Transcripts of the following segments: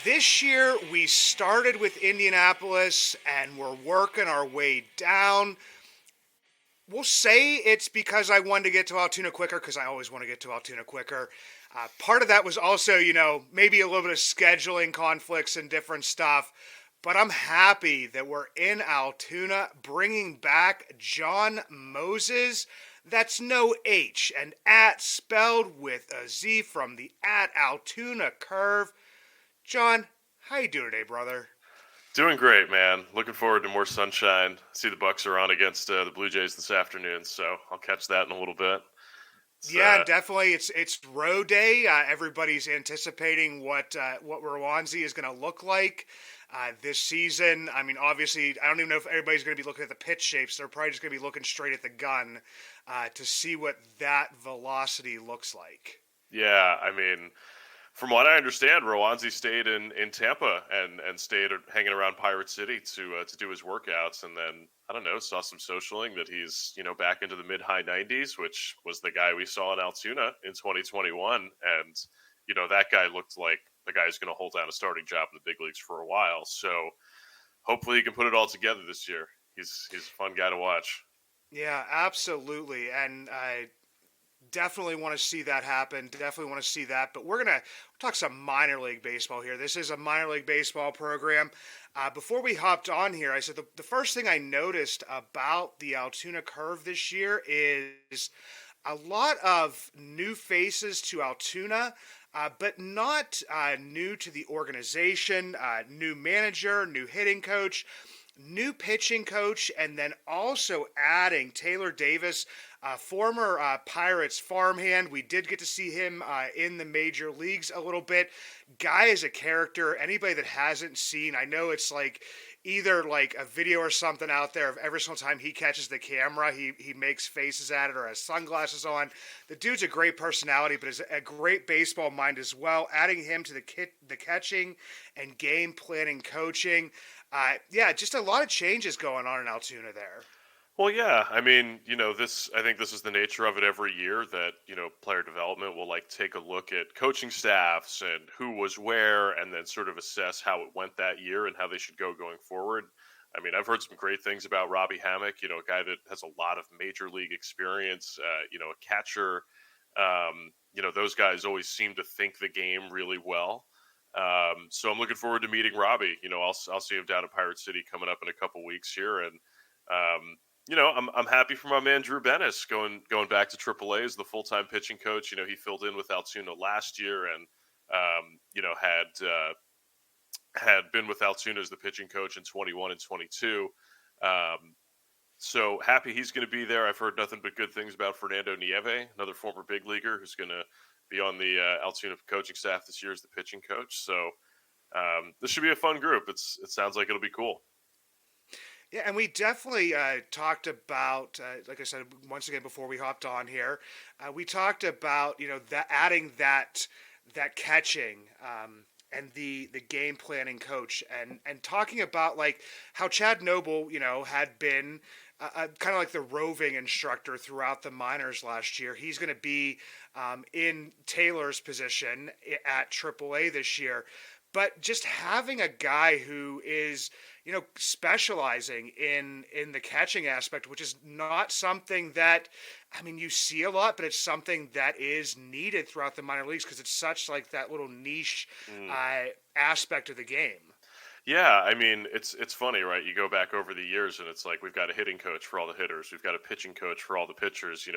This year, we started with Indianapolis and we're working our way down. We'll say it's because I wanted to get to Altoona quicker because I always want to get to Altoona quicker. Part of that was also, maybe a little bit of scheduling conflicts and different stuff. But I'm happy that we're in Altoona, bringing back Jon Mozes. That's no H, and at spelled with a Z from the at Altoona Curve. Jon, how you doing today, brother? Doing great, man. Looking forward to more sunshine. See the Bucs are on against the Blue Jays this afternoon, so I'll catch that in a little bit. It's Yeah, definitely. It's row day. Everybody's anticipating what Rwanzi is going to look like this season. I mean, obviously, I don't even know if everybody's going to be looking at the pitch shapes. They're probably just going to be looking straight at the gun to see what that velocity looks like. yeah. I mean, from what I understand, Rowanzi stayed in Tampa and stayed hanging around Pirate City to do his workouts, and then I don't know, saw some socialing that he's back into the mid high 90s, which was the guy we saw in Altoona in 2021, and that guy looked like the guy who's going to hold down a starting job in the big leagues for a while. So hopefully he can put it all together this year. He's a fun guy to watch. Yeah, absolutely. And I definitely want to see that happen. Definitely want to see that. But we're going to talk some minor league baseball here. This is a minor league baseball program. Before we hopped on here, I said the first thing I noticed about the Altoona Curve this year is a lot of new faces to Altoona, but not new to the organization. New manager, new hitting coach, new pitching coach, and then also adding Taylor Davis, former Pirates farmhand. We did get to see him in the major leagues a little bit. Guy is a character. Anybody that hasn't seen, I know it's like either like a video or something out there of every single time he catches the camera, he makes faces at it or has sunglasses on. The dude's a great personality, but is a great baseball mind as well. Adding him to the catching and game planning coaching. Yeah, just a lot of changes going on in Altoona there. Well, yeah. I mean, this. I think this is the nature of it every year that player development will like take a look at coaching staffs and who was where, and then sort of assess how it went that year and how they should go going forward. I mean, I've heard some great things about Robbie Hammock. A guy that has a lot of major league experience. A catcher. Those guys always seem to think the game really well. So I'm looking forward to meeting Robbie. I'll see him down at Pirate City coming up in a couple weeks here, and I'm happy for my man Drew Bennis going back to AAA as the full time pitching coach. He filled in with Altoona last year, and had been with Altoona as the pitching coach in 21 and 22. So happy he's going to be there. I've heard nothing but good things about Fernando Nieve, another former big leaguer who's going to be on the Altoona coaching staff this year as the pitching coach. So this should be a fun group. It sounds like it'll be cool. Yeah, and we definitely talked about, like I said once again before we hopped on here, we talked about that adding that catching and the game planning coach and talking about like how Chad Noble had been kind of like the roving instructor throughout the minors last year. He's going to be in Taylor's position at AAA this year. But just having a guy who is, specializing in the catching aspect, which is not something that, I mean, you see a lot, but it's something that is needed throughout the minor leagues because it's such like that little niche Mm. aspect of the game. Yeah, I mean, it's funny, right? You go back over the years, and it's like we've got a hitting coach for all the hitters, we've got a pitching coach for all the pitchers.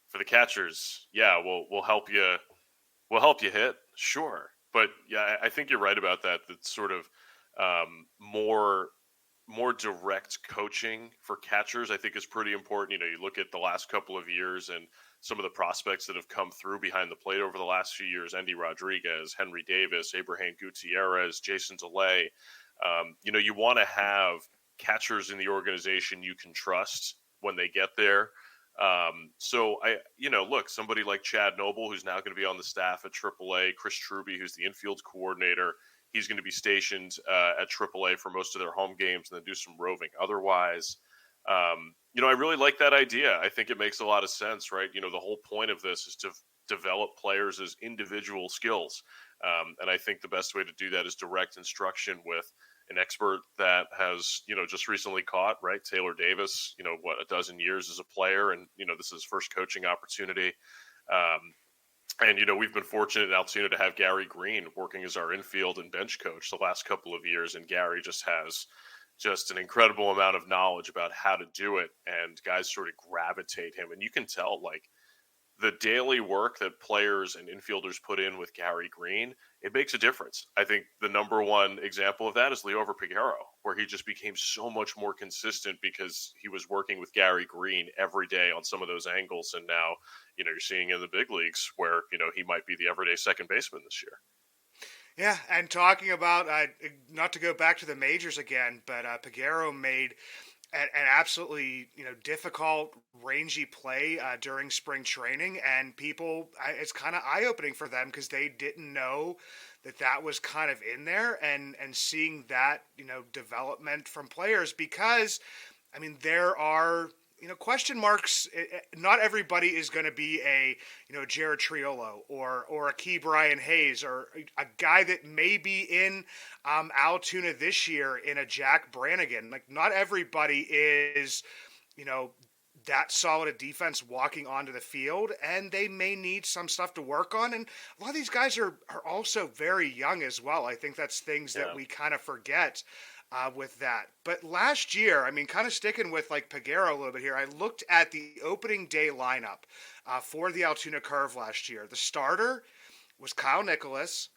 For the catchers, yeah, we'll help you hit, sure, but yeah, I think you're right about that. That's sort of more direct coaching for catchers, I think, is pretty important. You look at the last couple of years and some of the prospects that have come through behind the plate over the last few years: Endy Rodriguez, Henry Davis, Abraham Gutierrez, Jason DeLay. You want to have catchers in the organization you can trust when they get there. So look, somebody like Chad Noble, who's now going to be on the staff at AAA, Chris Truby, who's the infield coordinator, he's going to be stationed at AAA for most of their home games and then do some roving otherwise. I really like that idea. I think it makes a lot of sense, right? The whole point of this is to develop players as individual skills. And I think the best way to do that is direct instruction with an expert that has, just recently caught, right? Taylor Davis, what, a dozen years as a player, and, this is his first coaching opportunity. Um, and, we've been fortunate in Altoona to have Gary Green working as our infield and bench coach the last couple of years. And Gary just has just an incredible amount of knowledge about how to do it. And guys sort of gravitate him. And you can tell, like, the daily work that players and infielders put in with Gary Green, it makes a difference. I think the number one example of that is Liover Peguero, where he just became so much more consistent because he was working with Gary Green every day on some of those angles. And now, you're seeing in the big leagues where, he might be the everyday second baseman this year. Yeah, and talking about not to go back to the majors again, but Peguero made an absolutely difficult, rangy play during spring training, and people, it's kind of eye opening for them because they didn't know that was kind of in there, and seeing that development from players because there are question marks. Not everybody is going to be a Jared Triolo or a Key Brian Hayes or a guy that may be in Altoona this year in a Jack Brannigan. Like, not everybody is that solid a defense walking onto the field, and they may need some stuff to work on. And a lot of these guys are also very young as well. I think that's things that Yeah. we kind of forget with that. But last year, kind of sticking with like Peguero a little bit here, I looked at the opening day lineup for the Altoona Curve last year. The starter was Kyle Nicholas.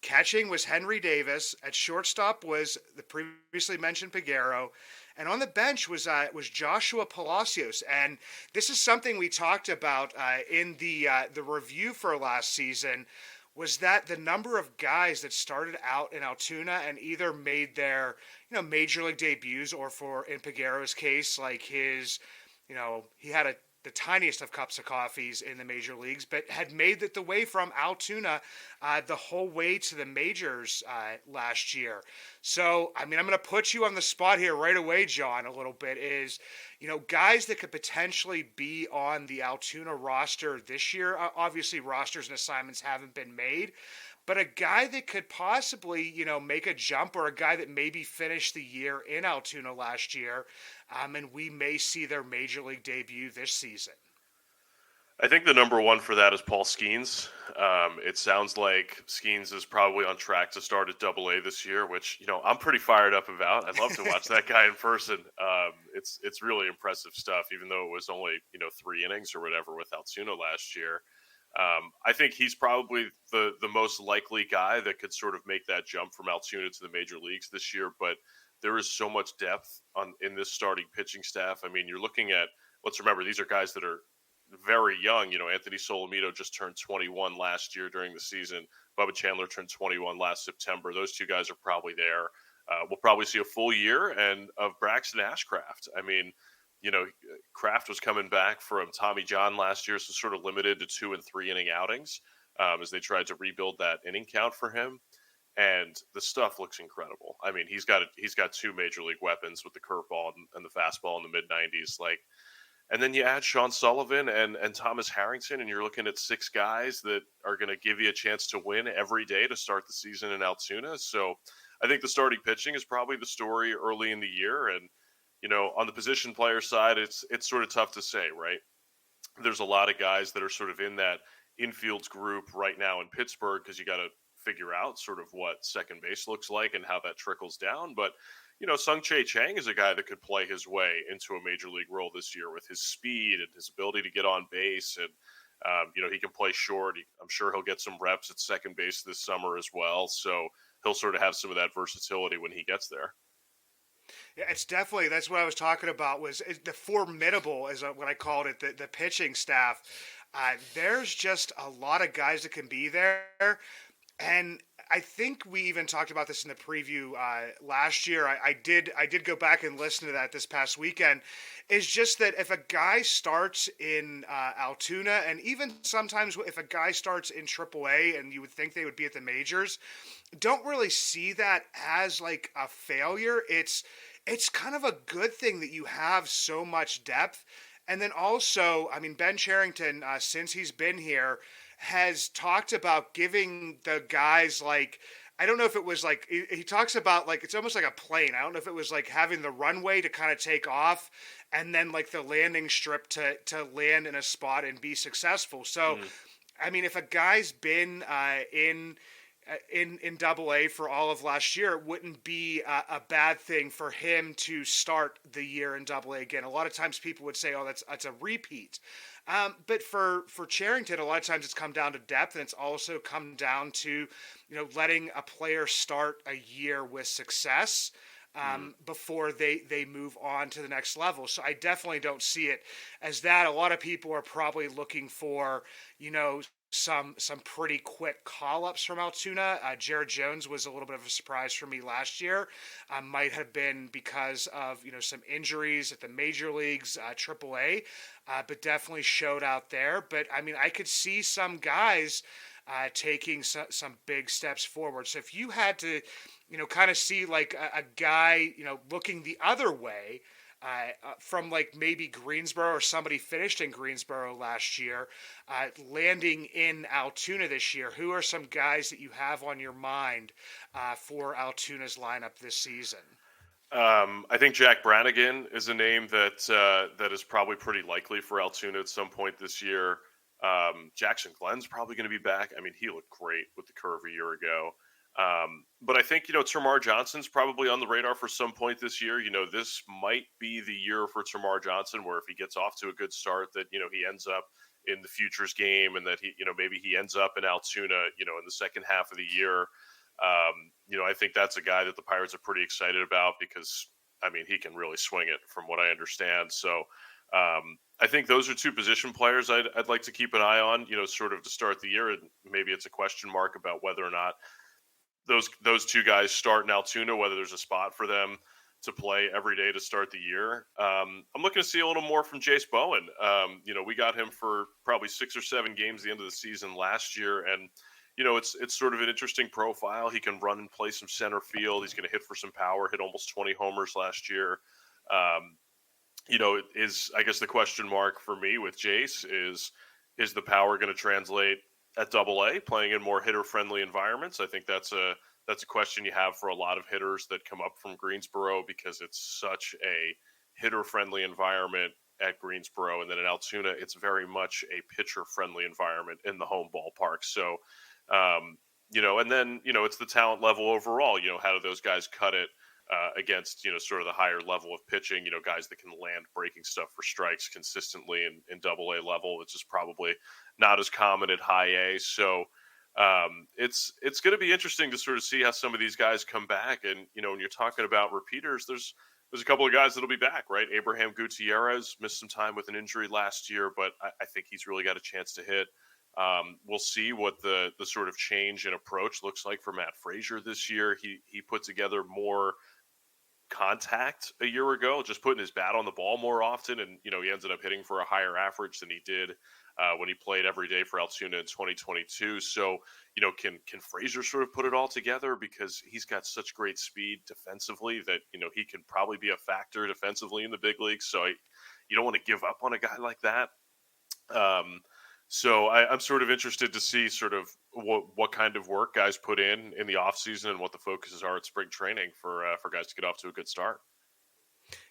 Catching was Henry Davis. At shortstop was the previously mentioned Peguero. And on the bench was Joshua Palacios. And this is something we talked about in the review for last season, was that the number of guys that started out in Altoona and either made their major league debuts, or for in Peguero's case, like his he had the tiniest of cups of coffees in the major leagues, but had made it the way from Altoona the whole way to the majors last year. So, I'm going to put you on the spot here right away, Jon, a little bit, is, guys that could potentially be on the Altoona roster this year. Obviously, rosters and assignments haven't been made, but a guy that could possibly, make a jump, or a guy that maybe finished the year in Altoona last year, and we may see their major league debut this season. I think the number one for that is Paul Skeens. It sounds like Skeens is probably on track to start at Double-A this year, which I'm pretty fired up about. I'd love to watch that guy in person. It's really impressive stuff, even though it was only 3 innings or whatever with Altoona last year. I think he's probably the most likely guy that could sort of make that jump from Altoona to the major leagues this year. But there is so much depth in this starting pitching staff. You're looking at, let's remember, these are guys that are very young. Anthony Solomito just turned 21 last year during the season. Bubba Chandler turned 21 last September. Those two guys are probably there. We'll probably see a full year and of Braxton Ashcraft. Kraft was coming back from Tommy John last year, so sort of limited to 2 and 3 inning outings as they tried to rebuild that inning count for him. And the stuff looks incredible. He's got 2 major league weapons with the curveball and the fastball in the mid 90s. And then you add Sean Sullivan and Thomas Harrington, and you're looking at 6 guys that are going to give you a chance to win every day to start the season in Altoona. So I think the starting pitching is probably the story early in the year. And, on the position player side, it's sort of tough to say, right? There's a lot of guys that are sort of in that infields group right now in Pittsburgh, because you got to figure out sort of what second base looks like and how that trickles down. But Sung-Chae Chang is a guy that could play his way into a major league role this year with his speed and his ability to get on base. And, he can play short. I'm sure he'll get some reps at second base this summer as well. So he'll sort of have some of that versatility when he gets there. Yeah, it's definitely, that's what I was talking about, was the formidable, is what I called it, the pitching staff. There's just a lot of guys that can be there. And I think we even talked about this in the preview last year. I did go back and listen to that this past weekend. It's just that if a guy starts in Altoona, and even sometimes if a guy starts in AAA, and you would think they would be at the majors, don't really see that as like a failure. It's kind of a good thing that you have so much depth. And then also, I mean, Ben Charrington, since he's been here, has talked about giving the guys like, I don't know if it was like, he talks about like, it's almost like a plane. I don't know if it was like having the runway to kind of take off and then like the landing strip to land in a spot and be successful. So, Mm. I mean, if a guy's been in Double A for all of last year, it wouldn't be a bad thing for him to start the year in Double A again. A lot of times people would say, "Oh, that's a repeat," but for Charrington, a lot of times it's come down to depth, and it's also come down to letting a player start a year with success. Mm. Before they move on to the next level. So I definitely don't see it as that. A lot of people are probably looking for, some pretty quick call ups from Altoona. Jared Jones was a little bit of a surprise for me last year. Might have been because of some injuries at the major leagues, AAA, but definitely showed out there. But I mean, I could see some guys taking some big steps forward. So if you had to, kind of see like a guy, looking the other way. From like maybe Greensboro or somebody finished in Greensboro last year, landing in Altoona this year. Who are some guys that you have on your mind for Altoona's lineup this season? I think Jack Brannigan is a name that is probably pretty likely for Altoona at some point this year. Jackson Glenn's probably going to be back. I mean, he looked great with the Curve a year ago. But I think Termarr Johnson's probably on the radar for some point this year. This might be the year for Termarr Johnson, where if he gets off to a good start, that he ends up in the futures game, and that he maybe he ends up in Altoona, in the second half of the year. I think that's a guy that the Pirates are pretty excited about because, I mean, he can really swing it from what I understand. So I think those are two position players I'd like to keep an eye on, sort of to start the year. And maybe it's a question mark about whether or not those two guys start in Altoona, whether there's a spot for them to play every day to start the year. I'm looking to see a little more from Jace Bowen. We got him for probably 6 or 7 games at the end of the season last year, and it's sort of an interesting profile. He can run and play some center field. He's going to hit for some power. Hit almost 20 homers last year. Um, is I guess the question mark for me with Jace is the power going to translate at Double A, playing in more hitter friendly environments? I think that's a question you have for a lot of hitters that come up from Greensboro, because it's such a hitter friendly environment at Greensboro, and then in Altoona it's very much a pitcher friendly environment in the home ballpark. So and then it's the talent level overall. How do those guys cut it against sort of the higher level of pitching? Guys that can land breaking stuff for strikes consistently in Double A level, which is probably not as common at High A. So it's going to be interesting to sort of see how some of these guys come back. And when you're talking about repeaters, there's a couple of guys that'll be back, right? Abraham Gutierrez missed some time with an injury last year, but I think he's really got a chance to hit. We'll see what the sort of change in approach looks like for Matt Frazier this year. He put together more contact a year ago, just putting his bat on the ball more often, and he ended up hitting for a higher average than he did when he played every day for Altoona in 2022. So can Frazier sort of put it all together, because he's got such great speed defensively that he can probably be a factor defensively in the big leagues. So you don't want to give up on a guy like that. So I'm sort of interested to see sort of what kind of work guys put in the offseason, and what the focuses are at spring training for guys to get off to a good start.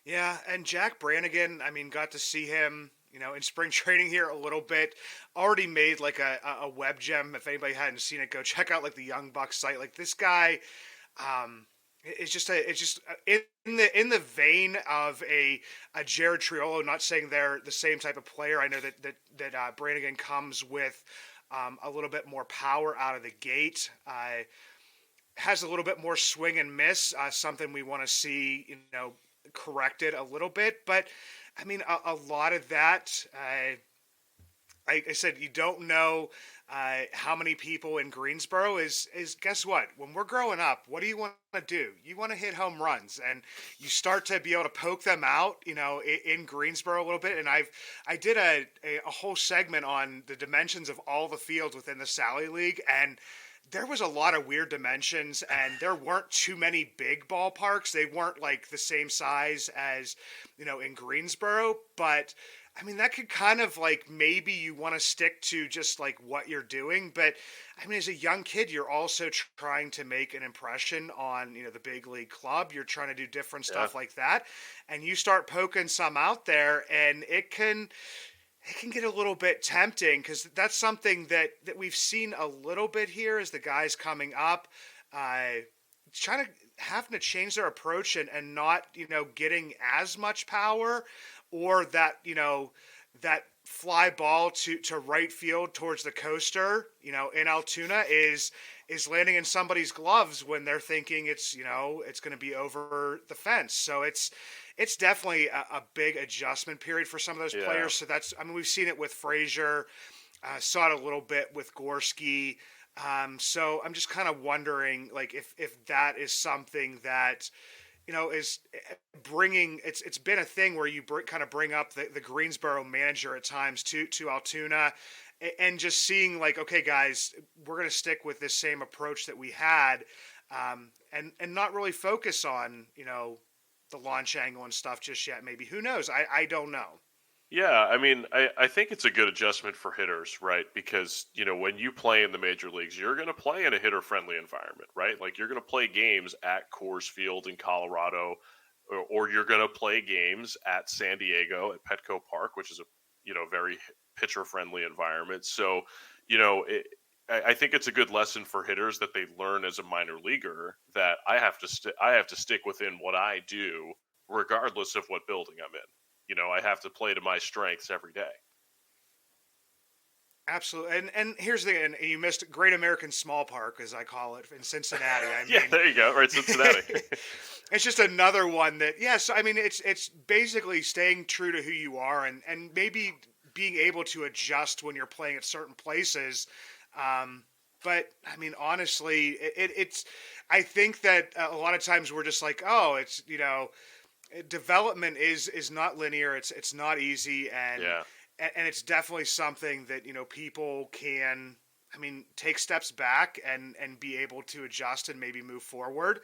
Yeah, and Jack Brannigan, I mean, got to see him, in spring training here a little bit. Already made like a web gem. If anybody hadn't seen it, go check out like the Young Bucks site. Like this guy, it's just in the vein of a Jared Triolo. Not saying they're the same type of player. I know that Brannigan comes with a little bit more power out of the gate. Has a little bit more swing and miss. Something we want to see, corrected a little bit. But I mean, a lot of that. I said you don't know how many people in Greensboro is guess what? When we're growing up, what do you want to do? You want to hit home runs, and you start to be able to poke them out, in Greensboro a little bit. And I did a whole segment on the dimensions of all the fields within the Sally League, and there was a lot of weird dimensions, and there weren't too many big ballparks. They weren't like the same size as, in Greensboro, but I mean, that could kind of like maybe you want to stick to just like what you're doing, but I mean, as a young kid, you're also trying to make an impression on, the big league club. You're trying to do different Yeah. stuff like that, and you start poking some out there, and it can get a little bit tempting because that's something that we've seen a little bit here as the guys coming up, uh, trying to having to change their approach and not getting as much power or that fly ball to right field towards the coaster in Altoona is landing in somebody's gloves when they're thinking it's going to be over the fence. So it's definitely a big adjustment period for some of those Yeah. players. So I mean, we've seen it with Frazier, saw it a little bit with Gorski. So I'm just kind of wondering, like, if that is something that is bringing. It's been a thing where you kind of bring up the Greensboro manager at times to Altoona, and just seeing like, okay, guys, we're going to stick with this same approach that we had, and not really focus on the launch angle and stuff just yet. Maybe who knows? I don't know. Yeah, I mean, I think it's a good adjustment for hitters, right? Because, when you play in the major leagues, you're going to play in a hitter friendly environment, right? Like you're going to play games at Coors Field in Colorado, or you're going to play games at San Diego at Petco Park, which is a, very pitcher friendly environment. So, I think it's a good lesson for hitters that they learn as a minor leaguer that I have to stick within what I do, regardless of what building I'm in. I have to play to my strengths every day. Absolutely, and here's the and you missed Great American Small Park, as I call it, in Cincinnati. I Yeah, mean, there you go. Right, Cincinnati. it's just another one that yes, I mean it's basically staying true to who you are and maybe being able to adjust when you're playing at certain places. But I mean, honestly, it's. I think that a lot of times we're just like, oh, it's development is not linear. It's not easy, Yeah. and it's definitely something that people can. I mean, take steps back and be able to adjust and maybe move forward.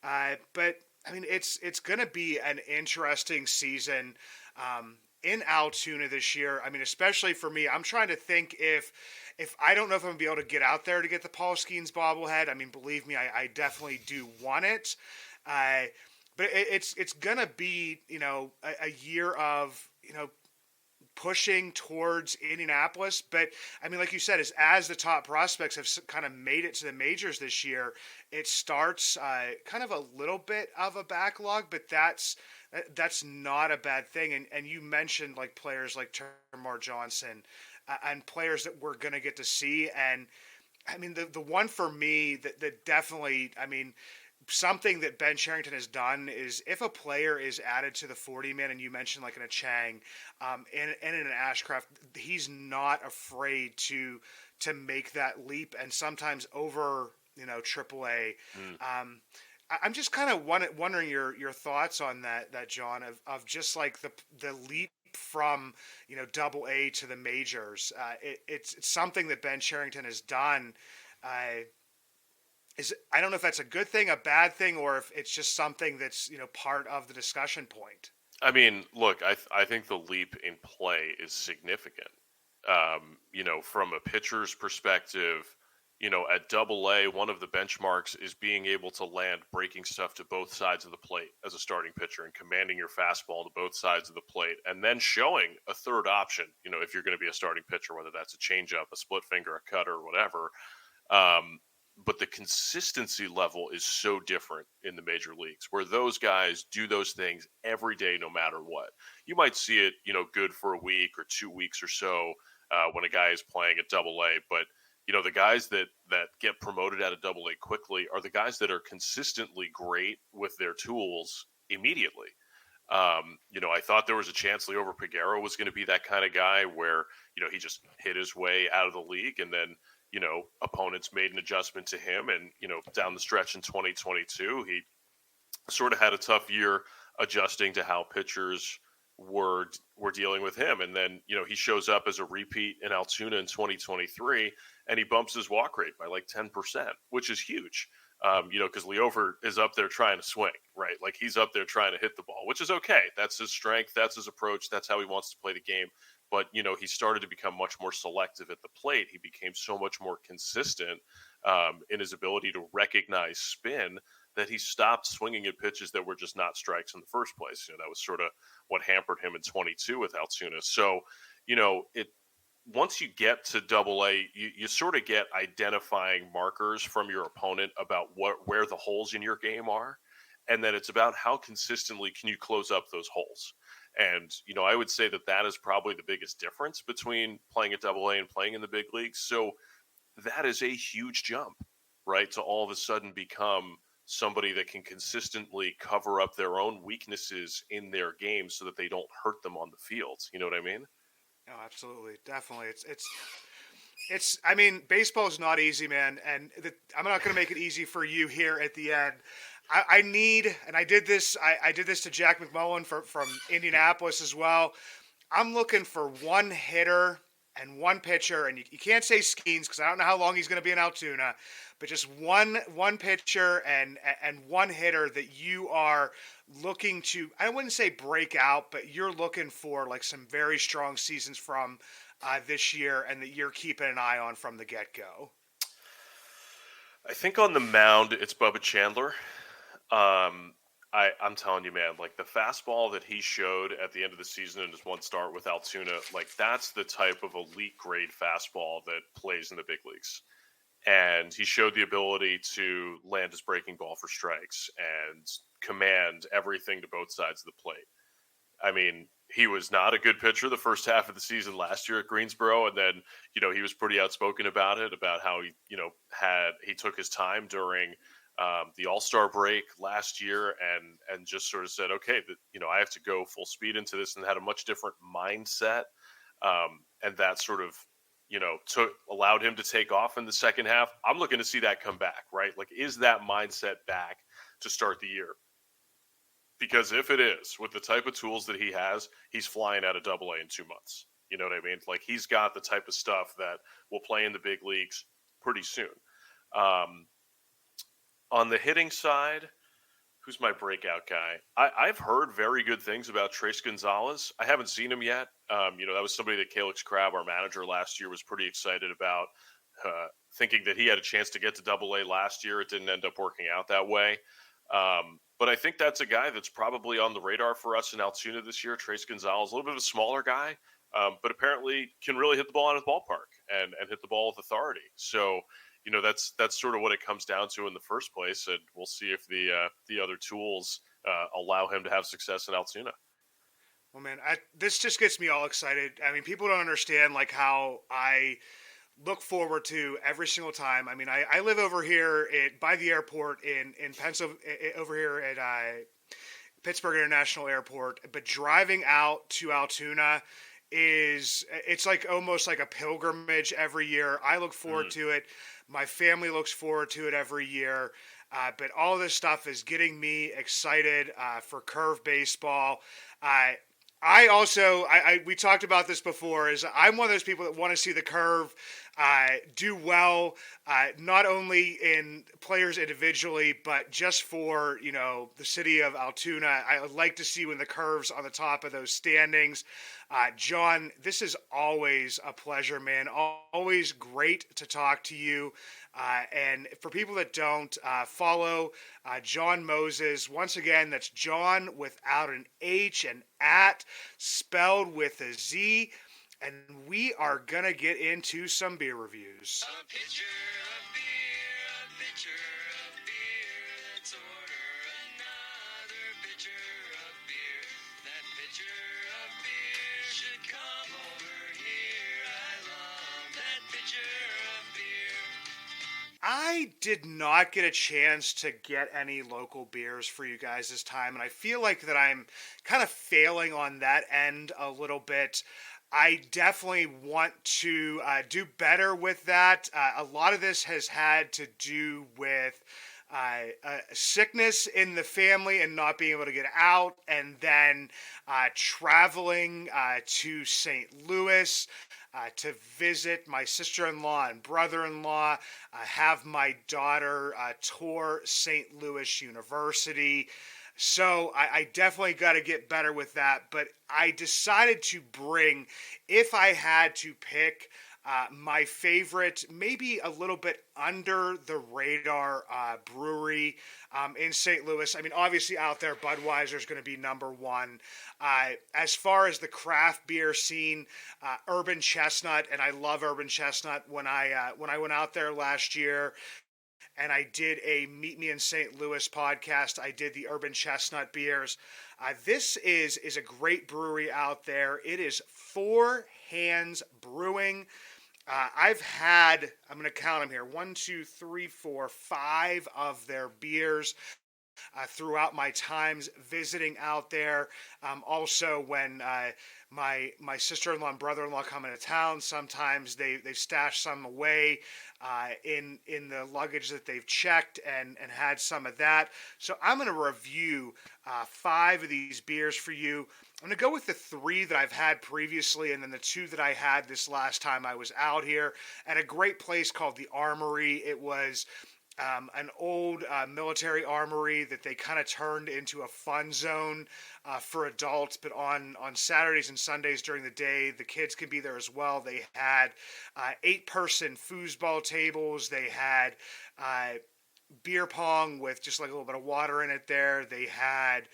But I mean, it's going to be an interesting season in Altoona this year. I mean, especially for me, I'm trying to think if I don't know if I'm gonna be able to get out there to get the Paul Skeens bobblehead. I mean, believe me, I definitely do want it. Uh, but it's gonna be a year of pushing towards Indianapolis. But I mean, like you said, as the top prospects have kind of made it to the majors this year, it starts kind of a little bit of a backlog. But that's not a bad thing. And you mentioned like players like Termar Johnson and players that we're gonna get to see. And I mean, the one for me that definitely, I mean, something that Ben Cherington has done is if a player is added to the 40 man, and you mentioned like in a Chang, and in an Ashcraft, he's not afraid to make that leap and sometimes over AAA. Mm. I'm just kind of wondering your thoughts on that John, of just like the leap from Double A to the majors. It's something that Ben Cherington has done. Uh, I don't know if that's a good thing, a bad thing, or if it's just something that's part of the discussion point. I mean, look, I think the leap in play is significant. From a pitcher's perspective, at Double A, one of the benchmarks is being able to land breaking stuff to both sides of the plate as a starting pitcher and commanding your fastball to both sides of the plate, and then showing a third option. If you're going to be a starting pitcher, whether that's a changeup, a split finger, a cutter, whatever. Um, but the consistency level is so different in the major leagues where those guys do those things every day, no matter what. You might see it, good for a week or 2 weeks or so when a guy is playing at Double A, but the guys that get promoted out of Double A quickly are the guys that are consistently great with their tools immediately. I thought there was a chance Liover Peguero was going to be that kind of guy where he just hit his way out of the league, and then opponents made an adjustment to him, and down the stretch in 2022, he sort of had a tough year adjusting to how pitchers were dealing with him, and then he shows up as a repeat in Altoona in 2023, and he bumps his walk rate by like 10%, which is huge. Because Leover is up there trying to swing, right? Like he's up there trying to hit the ball, which is okay. That's his strength. That's his approach. That's how he wants to play the game. But, he started to become much more selective at the plate. He became so much more consistent in his ability to recognize spin that he stopped swinging at pitches that were just not strikes in the first place. That was sort of what hampered him in 22 with Altoona. So, it once you get to double A, you sort of get identifying markers from your opponent about where the holes in your game are. And then it's about how consistently can you close up those holes. And, I would say that is probably the biggest difference between playing at double A and playing in the big leagues. So that is a huge jump, right? To all of a sudden become somebody that can consistently cover up their own weaknesses in their game so that they don't hurt them on the field. You know what I mean? No, absolutely, definitely. It's. I mean, baseball is not easy, man, and I'm not going to make it easy for you here at the end. I need, and I did this. I did this to Jack McMullen from Indianapolis as well. I'm looking for one hitter and one pitcher, and you can't say Skeens because I don't know how long he's going to be in Altoona, but just one pitcher and one hitter that you are looking to. I wouldn't say break out, but you're looking for like some very strong seasons from this year, and that you're keeping an eye on from the get go. I think on the mound, it's Bubba Chandler. I'm telling you, man, like the fastball that he showed at the end of the season in his one start with Altoona, like that's the type of elite grade fastball that plays in the big leagues. And he showed the ability to land his breaking ball for strikes and command everything to both sides of the plate. I mean, he was not a good pitcher the first half of the season last year at Greensboro, and then he was pretty outspoken about it, about how he took his time during the All-Star break last year, and just sort of said, okay, I have to go full speed into this, and had a much different mindset, and that sort of allowed him to take off in the second half. I'm looking to see that come back, right? Like, is that mindset back to start the year? Because if it is, with the type of tools that he has, he's flying out of double A in 2 months. You know what I mean? Like, he's got the type of stuff that will play in the big leagues pretty soon. On the hitting side, who's my breakout guy? I've heard very good things about Trace Gonzalez. I haven't seen him yet. That was somebody that Calix Crabb, our manager last year, was pretty excited about, thinking that he had a chance to get to double A last year. It didn't end up working out that way. But I think that's a guy that's probably on the radar for us in Altoona this year. Trace Gonzalez, a little bit of a smaller guy, but apparently can really hit the ball out of the ballpark and hit the ball with authority. So, that's sort of what it comes down to in the first place, and we'll see if the other tools allow him to have success in Altoona. Well, man, this just gets me all excited. I mean, people don't understand like how I look forward to every single time. I mean, I live over here by the airport in Pennsylvania, over here at Pittsburgh International Airport. But driving out to Altoona it's like almost like a pilgrimage every year. I look forward to it. My family looks forward to it every year. But all this stuff is getting me excited for Curve baseball. I also, we talked about this before, is I'm one of those people that want to see the Curve do well, not only in players individually, but just for, the city of Altoona. I would like to see when the Curve's on the top of those standings. Jon, this is always a pleasure, man. Always great to talk to you. And for people that don't follow Jon Mozes, once again, that's Jon without an H and at, spelled with a Z. And we are going to get into some beer reviews. A pitcher of beer, a pitcher of beer. Let's order another pitcher of beer. That pitcher of beer should come over here. I love that pitcher of beer. I did not get a chance to get any local beers for you guys this time, and I feel like that I'm kind of failing on that end a little bit. I definitely want to do better with that. A lot of this has had to do with sickness in the family and not being able to get out, and then traveling to St. Louis. to visit my sister-in-law and brother-in-law, have my daughter tour St. Louis University. So I definitely got to get better with that. But I decided to bring, if I had to pick, my favorite, maybe a little bit under the radar brewery in St. Louis. I mean, obviously out there, Budweiser is going to be number one. As far as the craft beer scene, Urban Chestnut, and I love Urban Chestnut. When I went out there last year, and I did a Meet Me in St. Louis podcast. I did the Urban Chestnut beers. This is a great brewery out there. It is Four Hands Brewing. I'm going to count them here, 1, 2, 3, 4, 5 of their beers throughout my times visiting out there. Also, when my sister-in-law and brother-in-law come into town, sometimes they stash some away in the luggage that they've checked and had some of that. So I'm going to review 5 of these beers for you. I'm going to go with the 3 that I've had previously and then the 2 that I had this last time I was out here at a great place called the Armory. It was an old military armory that they kind of turned into a fun zone for adults. But on Saturdays and Sundays during the day, the kids can be there as well. They had 8-person foosball tables. They had beer pong with just like a little bit of water in it there. They had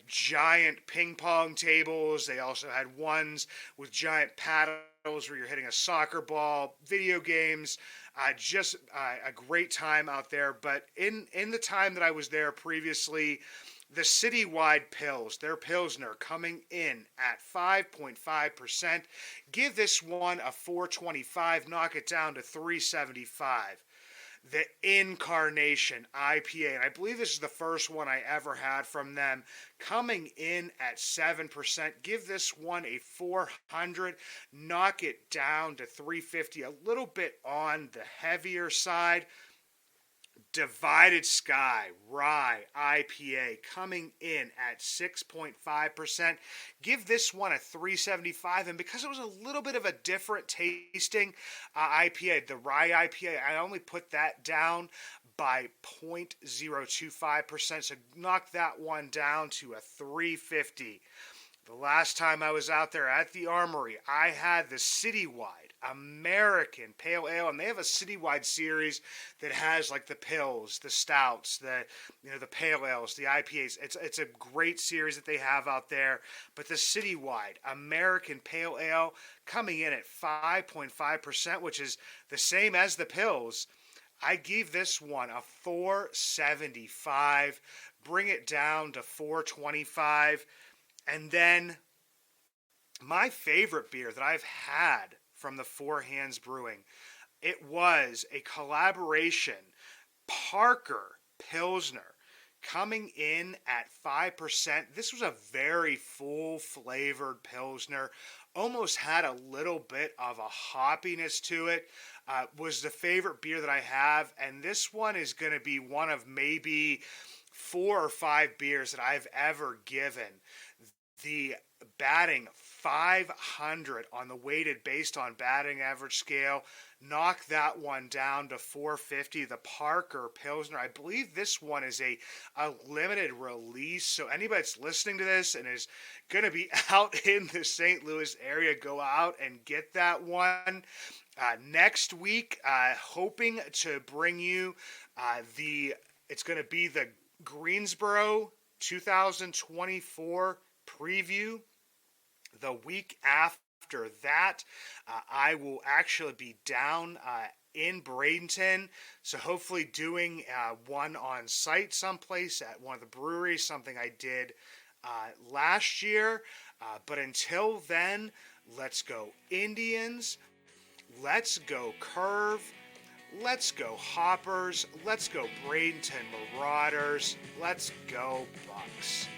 giant ping pong tables. They also had ones with giant paddles where you're hitting a soccer ball, video games, just a great time out there. But in the time that I was there previously, the citywide Pils, their Pilsner coming in at 5.5%. Give this one a 425, knock it down to 375. The Incarnation IPA, and I believe this is the first one I ever had from them, coming in at 7%. Give this one a 400, knock it down to 350, a little bit on the heavier side. Divided Sky Rye IPA coming in at 6.5%. Give this one a 375, and because it was a little bit of a different tasting IPA, the Rye IPA, I only put that down by 0.025%, so knock that one down to a 350. The last time I was out there at the Armory, I had the citywide American Pale Ale, and they have a citywide series that has like the Pils, the Stouts, the Pale Ales, the IPAs. It's a great series that they have out there. But the citywide American Pale Ale coming in at 5.5%, which is the same as the Pils. I gave this one a 475. Bring it down to 425. And then my favorite beer that I've had from the Four Hands Brewing, it was a collaboration, Parker Pilsner, coming in at 5%. This was a very full flavored Pilsner, almost had a little bit of a hoppiness to it. Was the favorite beer that I have, and this one is going to be one of maybe 4 or 5 beers that I've ever given the batting 500 on the weighted based on batting average scale. Knock that one down to 450. The Parker Pilsner, I believe this one is a limited release. So anybody that's listening to this and is going to be out in the St. Louis area, go out and get that one. Next week, hoping to bring you it's going to be the Greensboro 2024 preview. The week after that, I will actually be down in Bradenton, so hopefully doing one on site someplace at one of the breweries, something I did last year. But until then, let's go Indians, let's go Curve, let's go Hoppers, let's go Bradenton Marauders, let's go Bucs.